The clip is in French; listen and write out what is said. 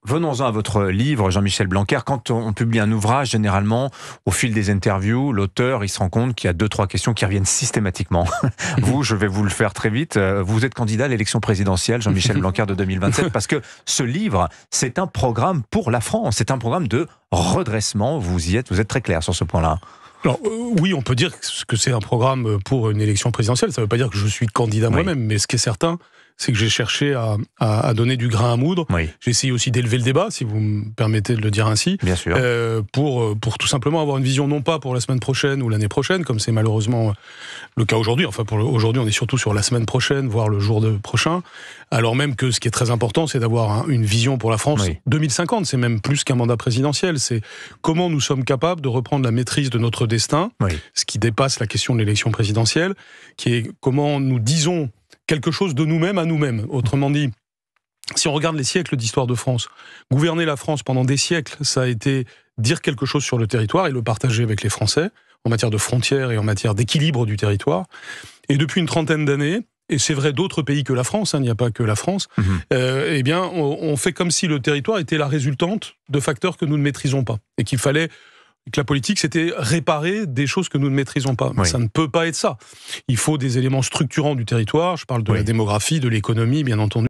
venons-en à votre livre, Jean-Michel Blanquer. Quand on publie un ouvrage, généralement, au fil des interviews, l'auteur, il se rend compte qu'il y a 2-3 questions qui reviennent systématiquement. Vous, je vais vous le faire très vite. Vous êtes candidat à l'élection présidentielle, Jean-Michel Blanquer, de 2027, parce que ce livre, c'est un programme pour la France. C'est un programme de redressement. Vous êtes très clair sur ce point-là. Alors, oui, on peut dire que c'est un programme pour une élection présidentielle. Ça ne veut pas dire que je suis candidat moi-même, mais ce qui est certain, c'est que j'ai cherché à donner du grain à moudre. Oui. J'ai essayé aussi d'élever le débat, si vous me permettez de le dire ainsi. Bien sûr. Pour tout simplement avoir une vision non pas pour la semaine prochaine ou l'année prochaine, comme c'est malheureusement le cas aujourd'hui. Enfin, aujourd'hui, on est surtout sur la semaine prochaine, voire le jour prochain. Alors même que ce qui est très important, c'est d'avoir une vision pour la France 2050. C'est même plus qu'un mandat présidentiel. C'est comment nous sommes capables de reprendre la maîtrise de notre destin, ce qui dépasse la question de l'élection présidentielle, qui est comment nous disons quelque chose de nous-mêmes à nous-mêmes. Autrement dit, si on regarde les siècles d'histoire de France, gouverner la France pendant des siècles, ça a été dire quelque chose sur le territoire et le partager avec les Français, en matière de frontières et en matière d'équilibre du territoire. Et depuis une trentaine d'années, et c'est vrai d'autres pays que la France, il n'y a pas que la France, eh bien, on fait comme si le territoire était la résultante de facteurs que nous ne maîtrisons pas. Et qu'il fallait que la politique, c'était réparer des choses que nous ne maîtrisons pas. Ça ne peut pas être ça. Il faut des éléments structurants du territoire, je parle de la démographie, de l'économie, bien entendu.